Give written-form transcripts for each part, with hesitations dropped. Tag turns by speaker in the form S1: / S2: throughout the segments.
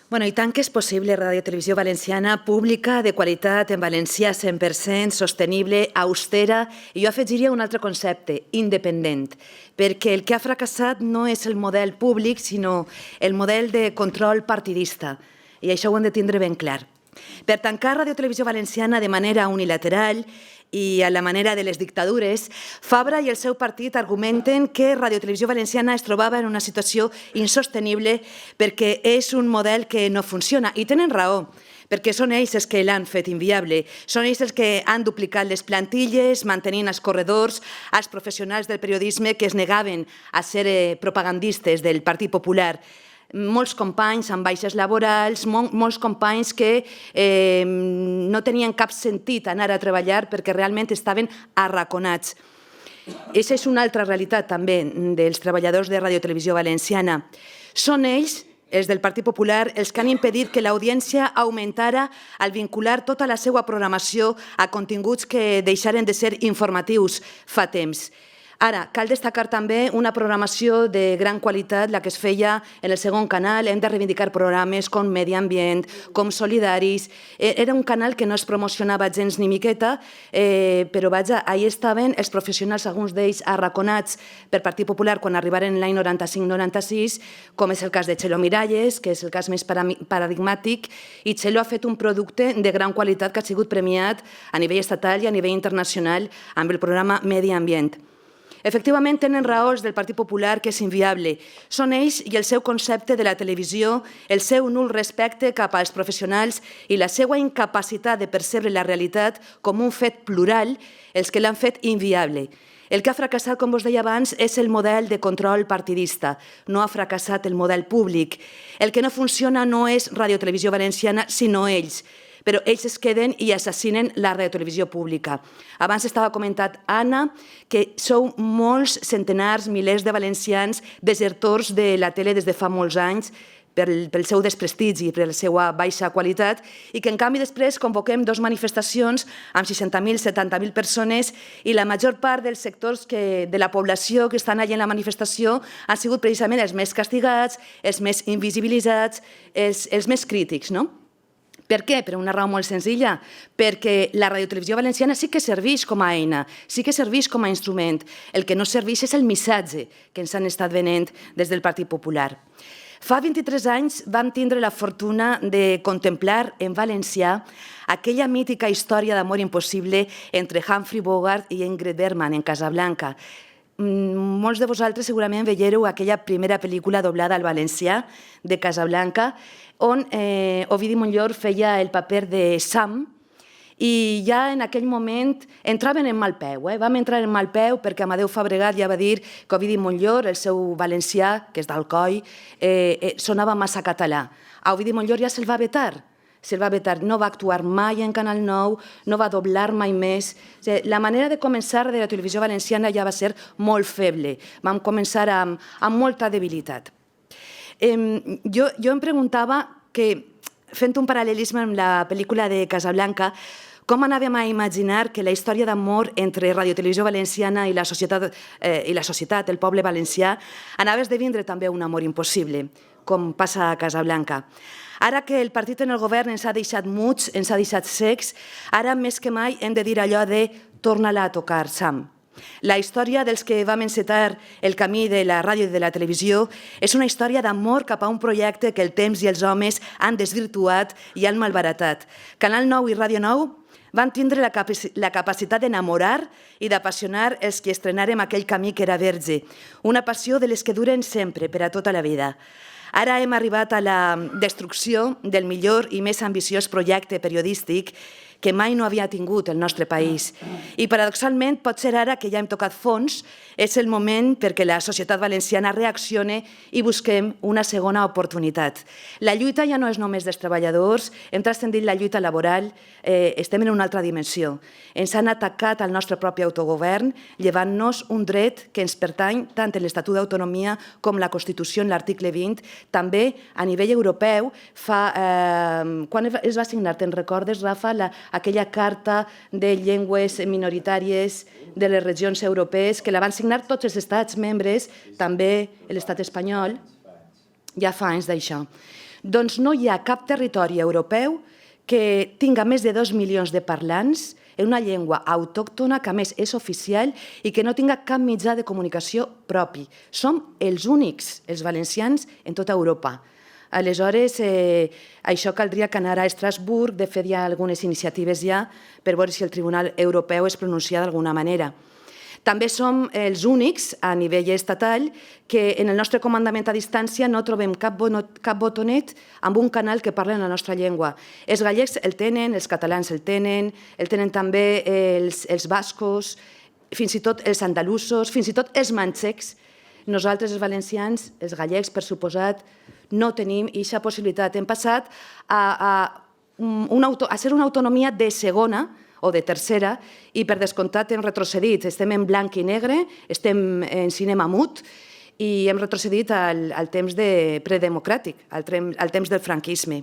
S1: Bueno, i tant que és possible Radio Televisió Valenciana, pública, de qualitat, en valencià 100%, sostenible, austera, i jo afegiria un altre concepte, independent, perquè el que ha fracassat no és el model públic, sinó el model de control partidista, i això ho hem de tindre ben clar. Per tancar Radio Televisió Valenciana de manera unilateral i a la manera de les dictadures, Fabra i el seu partit argumenten que Radio Televisió Valenciana es trobava en una situació insostenible perquè és un model que no funciona. I tenen raó, perquè són ells els que l'han fet inviable. Són ells els que han duplicat les plantilles, mantenint els corredors, els professionals del periodisme que es negaven a ser propagandistes del Partit Popular. Molts companys amb baixes laborals, molts companys que no tenien cap sentit anar a treballar perquè realment estaven arraconats. Aquesta és una altra realitat també dels treballadors de Radio Televisió Valenciana. Són ells, els del Partit Popular, els que han impedit que l'audiència augmentara al vincular tota la seva programació a continguts que deixaren de ser informatius fa temps. Ara, cal destacar també una programació de gran qualitat, la que es feia en el segon canal. Hem de reivindicar programes com Medi Ambient, com Solidaris. Era un canal que no es promocionava gens ni miqueta, però vaja, ahí estaven els professionals, alguns d'ells arraconats per Partit Popular quan arribaren l'any 95-96, com és el cas de Txelo Miralles, que és el cas més paradigmàtic, i Txelo ha fet un producte de gran qualitat que ha sigut premiat a nivell estatal i a nivell internacional amb el programa Medi Ambient. Efectivament, tenen raó els del Partit Popular que és inviable. Són ells i el seu concepte de la televisió, el seu nul respecte cap als professionals i la seva incapacitat de percebre la realitat com un fet plural els que l'han fet inviable. El que ha fracassat, com vos deia abans, és el model de control partidista. No ha fracassat el model públic. El que no funciona no és Radio Televisió Valenciana, sinó ells. Però ells es queden i assassinen la radiotelevisió pública. Abans estava comentat, Anna, que sou molts centenars, milers de valencians desertors de la tele des de fa molts anys pel seu desprestigi i per la seva baixa qualitat i que en canvi després convoquem dues manifestacions amb 60.000, 70.000 persones i la major part dels sectors de la població que estan allà en la manifestació han sigut precisament els més castigats, els més invisibilitzats, els més crítics, no? Per què? Per una raó molt senzilla. Perquè la radiotelevisió valenciana sí que serveix com a eina, sí que serveix com a instrument. El que no serveix és el missatge que ens han estat venent des del Partit Popular. Fa 23 anys vam tindre la fortuna de contemplar en valencià aquella mítica història d'amor impossible entre Humphrey Bogart i Ingrid Bergman en Casablanca. Molts de vosaltres segurament veieu aquella primera pel·lícula doblada al valencià de Casablanca on Ovidi Montllor feia el paper de Sam i ja en aquell moment entraven en mal peu. Vam entrar en mal peu perquè Amadeu Fabregat ja va dir que Ovidi Montllor, el seu valencià, que és d'Alcoi, sonava massa català. A Ovidi Montllor ja se'l va vetar. Se'l va vetar, no va actuar mai en Canal 9, no va doblar mai més. La manera de començar de la televisió valenciana ja va ser molt feble. Vam començar amb molta debilitat. Jo em preguntava que, fent un paral·lelisme amb la pel·lícula de Casablanca, com anàvem a imaginar que la història d'amor entre Radiotelevisió Valenciana i la societat, el poble valencià, anava a esdevindre també un amor impossible, com passa a Casablanca. Ara que el partit en el govern ens ha deixat muts, ens ha deixat secs, ara més que mai hem de dir allò de torna-la a tocar, Sam. La història dels que vam encetar el camí de la ràdio i de la televisió és una història d'amor cap a un projecte que el temps i els homes han desvirtuat i han malbaratat. Canal 9 i Ràdio 9 van tindre la capacitat d'enamorar i d'apassionar els que estrenàrem aquell camí que era verge, una passió de les que duren sempre, per a tota la vida. Ara hem arribat a la destrucció del millor i més ambiciós projecte periodístic que mai no havia tingut el nostre país. I paradoxalment, potser ara que ja hem tocat fons, és el moment perquè la societat valenciana reaccione i busquem una segona oportunitat. La lluita ja no és només dels treballadors, hem transcendit la lluita laboral, estem en una altra dimensió. Ens han atacat al nostre propi autogovern, llevant-nos un dret que ens pertany tant en l'Estatut d'Autonomia com la Constitució en l'article 20, també a nivell europeu. Quan es va signar, te'n recordes, Rafa, aquella carta de llengües minoritàries de les regions europees que la van signar tots els estats membres, també l'estat espanyol, ja fa anys d'això. Doncs no hi ha cap territori europeu que tinga més de 2 milions de parlants en una llengua autòctona que a més és oficial i que no tinga cap mitjà de comunicació propi. Som els únics, els valencians, en tota Europa. Aleshores, això caldria que anara a Estrasburg, de fet hi ha algunes iniciatives ja per veure si el Tribunal Europeu es pronuncia d'alguna manera. També som els únics, a nivell estatal, que en el nostre comandament a distància no trobem cap botonet amb un canal que parla en la nostra llengua. Els gallecs el tenen, els catalans el tenen també els bascos, fins i tot els andalusos, fins i tot els manxecs. Nosaltres, els valencians, els gallecs, per suposat, no tenim aquesta possibilitat. Hem passat a ser una autonomia de segona o de tercera, i per descomptat hem retrocedit. Estem en blanc i negre, estem en cinema mut i hem retrocedit al temps predemocràtic, al temps del franquisme.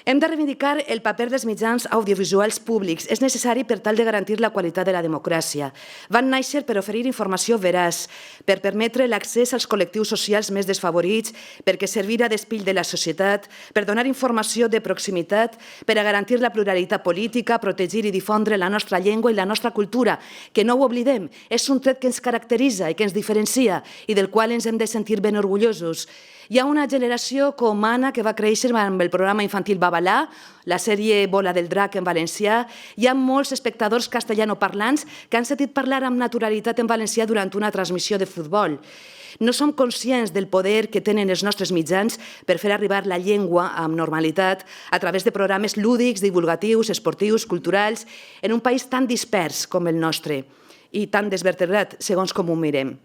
S1: Hem de reivindicar el paper dels mitjans audiovisuals públics. És necessari per tal de garantir la qualitat de la democràcia. Van néixer per oferir informació veraç, per permetre l'accés als col·lectius socials més desfavorits, perquè servira d'espill de la societat, per donar informació de proximitat, per a garantir la pluralitat política, protegir i difondre la nostra llengua i la nostra cultura, que no ho oblidem, és un tret que ens caracteritza i que ens diferencia i del qual ens hem de sentir ben orgullosos. Hi ha una generació com Anna que va créixer amb el programa infantil Babalà, la sèrie Bola del Drac en valencià. Hi ha molts espectadors castellanoparlants que han sentit parlar amb naturalitat en valencià durant una transmissió de futbol. No som conscients del poder que tenen els nostres mitjans per fer arribar la llengua amb normalitat a través de programes lúdics, divulgatius, esportius, culturals, en un país tan dispers com el nostre i tan desvertebrat, segons com ho mirem.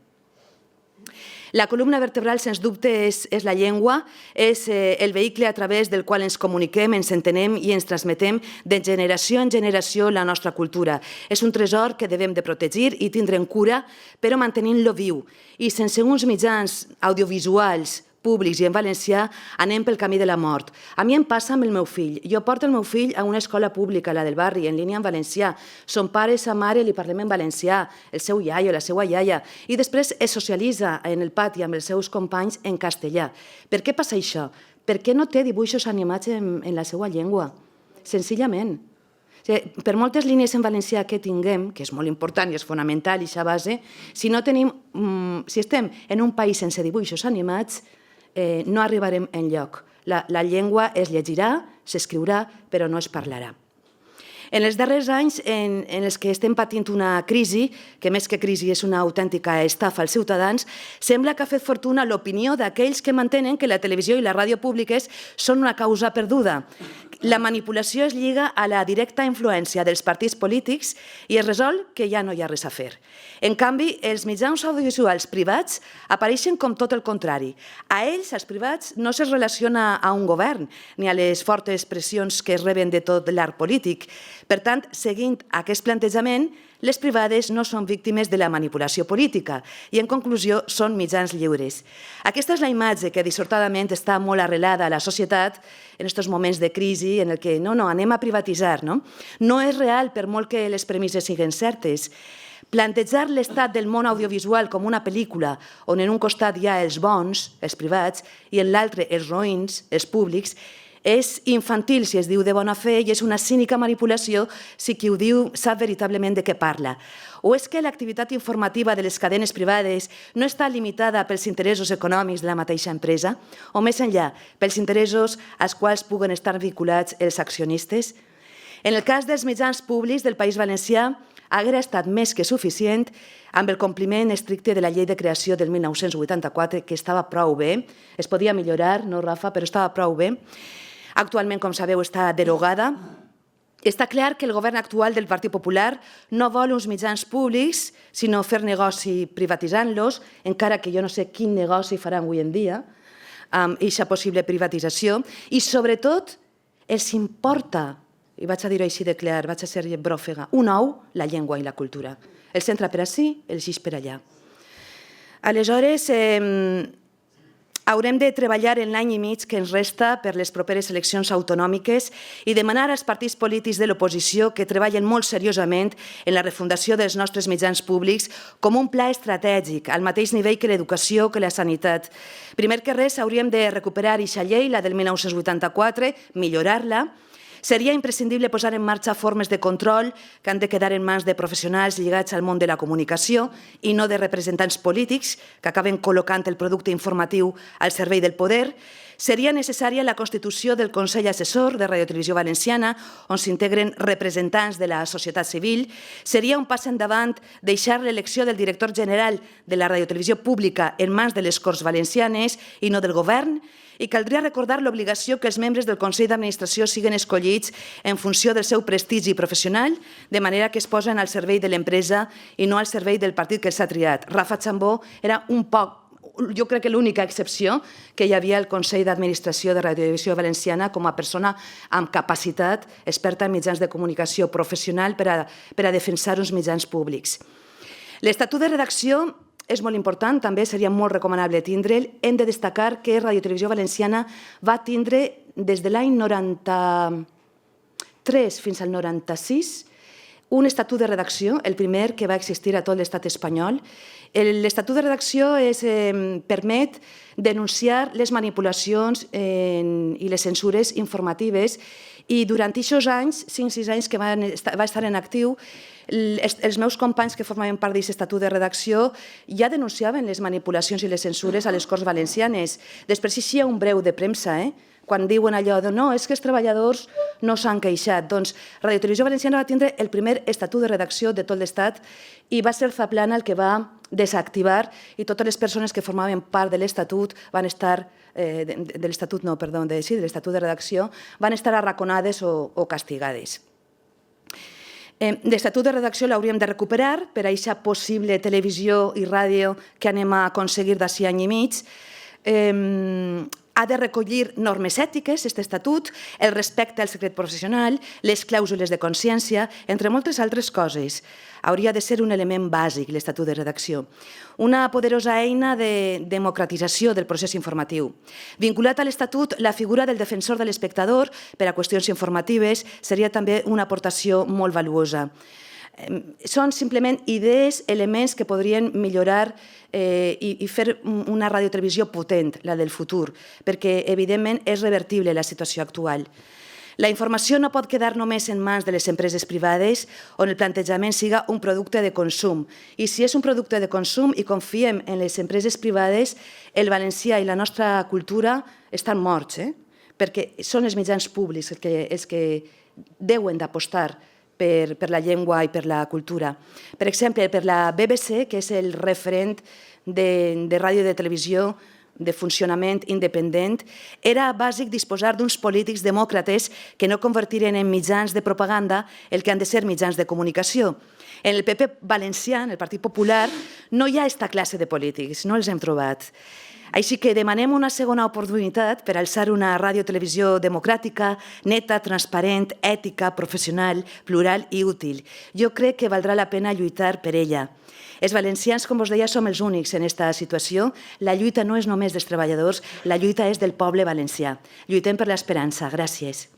S1: La columna vertebral, sens dubte, és la llengua, és el vehicle a través del qual ens comuniquem, ens entenem i ens transmetem de generació en generació la nostra cultura. És un tresor que devem de protegir i tindre en cura, però mantenint-lo viu. I sense uns mitjans audiovisuals públics i en valencià, anem pel camí de la mort. A mi em passa amb el meu fill. Jo porto el meu fill a una escola pública, la del barri, en línia en valencià. Son pare i sa mare li parlem en valencià, el seu iaio, la seva iaia, i després es socialitza en el pati amb els seus companys en castellà. Per què passa això? Per què no té dibuixos animats en la seva llengua? Senzillament. Per moltes línies en valencià que tinguem, que és molt important i és fonamental, aquesta base, si estem en un país sense dibuixos animats, no arribarem enlloc. La llengua es llegirà, s'escriurà, però no es parlarà. En els darrers anys en els que estem patint una crisi, que més que crisi és una autèntica estafa als ciutadans, sembla que ha fet fortuna l'opinió d'aquells que mantenen que la televisió i la ràdio públiques són una causa perduda. La manipulació es lliga a la directa influència dels partits polítics i es resol que ja no hi ha res a fer. En canvi, els mitjans audiovisuals privats apareixen com tot el contrari. A ells, als privats, no se'ls relaciona a un govern ni a les fortes pressions que es reben de tot l'art polític. Per tant, seguint aquest plantejament, les privades no són víctimes de la manipulació política i, en conclusió, són mitjans lliures. Aquesta és la imatge que dissortadament està molt arrelada a la societat en aquests moments de crisi en què anem a privatitzar. No és real per molt que les premisses siguin certes. Plantejar l'estat del món audiovisual com una pel·lícula on en un costat hi ha els bons, els privats, i en l'altre els roïns, els públics, és infantil si es diu de bona fe i és una cínica manipulació si qui ho diu sap veritablement de què parla. O és que l'activitat informativa de les cadenes privades no està limitada pels interessos econòmics de la mateixa empresa? O més enllà, pels interessos als quals puguen estar vinculats els accionistes? En el cas dels mitjans públics del País Valencià, hauria estat més que suficient amb el compliment estricte de la llei de creació del 1984, que estava prou bé. Es podia millorar, no, Rafa, però estava prou bé. Actualment, com sabeu, està derogada. Està clar que el govern actual del Partit Popular no vol uns mitjans públics, sinó fer negoci privatitzant-los, encara que jo no sé quin negoci faran avui en dia amb aquesta possible privatització. I, sobretot, els importa, i vaig a dir-ho així de clar, vaig a ser bròfega, un ou, la llengua i la cultura. Els entra per ací, els ix per allà. Aleshores, Haurem de treballar en l'any i mig que ens resta per les properes eleccions autonòmiques i demanar als partits polítics de l'oposició que treballen molt seriosament en la refundació dels nostres mitjans públics com un pla estratègic, al mateix nivell que l'educació, que la sanitat. Primer que res, hauríem de recuperar eixa llei, la del 1984, millorar-la. Seria imprescindible posar en marxa formes de control que han de quedar en mans de professionals lligats al món de la comunicació i no de representants polítics que acaben col·locant el producte informatiu al servei del poder. Seria necessària la constitució del Consell Assessor de Radiotelevisió Valenciana, on s'integren representants de la societat civil. Seria un pas endavant deixar l'elecció del director general de la radiotelevisió pública en mans de les Corts Valencianes i no del govern. I caldria recordar l'obligació que els membres del Consell d'Administració siguin escollits en funció del seu prestigi professional, de manera que es posen al servei de l'empresa i no al servei del partit que els ha triat. Rafa Chambó era jo crec que l'única excepció que hi havia al Consell d'Administració de Radiotelevisió Valenciana com a persona amb capacitat, experta en mitjans de comunicació professional per a defensar uns mitjans públics. L'estatut de redacció és molt important, també seria molt recomanable tindre'l. Hem de destacar que Radiotelevisió Valenciana va tindre des de l'any 93 fins al 96 un estatut de redacció, el primer que va existir a tot l'estat espanyol. L'estatut de redacció permet denunciar les manipulacions i les censures informatives i durant aquests anys, 5-6 anys que va estar en actiu, els meus companys que formaven part d'aquest estatut de redacció ja denunciaven les manipulacions i les censures a les Corts Valencianes. Després hi ha un breu de premsa, quan diuen allò de no, és que els treballadors no s'han queixat. Doncs Radiotelevisió Valenciana va tindre el primer estatut de redacció de tot l'Estat i va ser Zaplana el que va desactivar i totes les persones que formaven part de l'estatut van estar, de l'estatut de redacció, van estar arraconades o castigades. L'estatut de redacció l'hauríem de recuperar per a aquesta possible televisió i ràdio que anem a aconseguir d'ací any i mig. Ha de recollir normes ètiques, aquest estatut, el respecte al secret professional, les clàusules de consciència, entre moltes altres coses. Hauria de ser un element bàsic, l'estatut de redacció. Una poderosa eina de democratització del procés informatiu. Vinculat a l'estatut, la figura del defensor de l'espectador per a qüestions informatives seria també una aportació molt valuosa. Són simplement idees, elements que podrien millorar i fer una radiotelevisió potent, la del futur, perquè evidentment és revertible la situació actual. La informació no pot quedar només en mans de les empreses privades on el plantejament siga un producte de consum. I si és un producte de consum i confiem en les empreses privades, el valencià i la nostra cultura estan morts, perquè són els mitjans públics els que deuen d'apostar per la llengua i per la cultura. Per exemple, per la BBC, que és el referent de ràdio i de televisió de funcionament independent, era bàsic disposar d'uns polítics demòcrates que no convertiren en mitjans de propaganda el que han de ser mitjans de comunicació. En el PP valencià, en el Partit Popular, no hi ha aquesta classe de polítics, no els hem trobat. Així que demanem una segona oportunitat per alçar una radiotelevisió democràtica, neta, transparent, ètica, professional, plural i útil. Jo crec que valdrà la pena lluitar per ella. Els valencians, com us deia, som els únics en aquesta situació. La lluita no és només dels treballadors, la lluita és del poble valencià. Lluitem per l'esperança. Gràcies.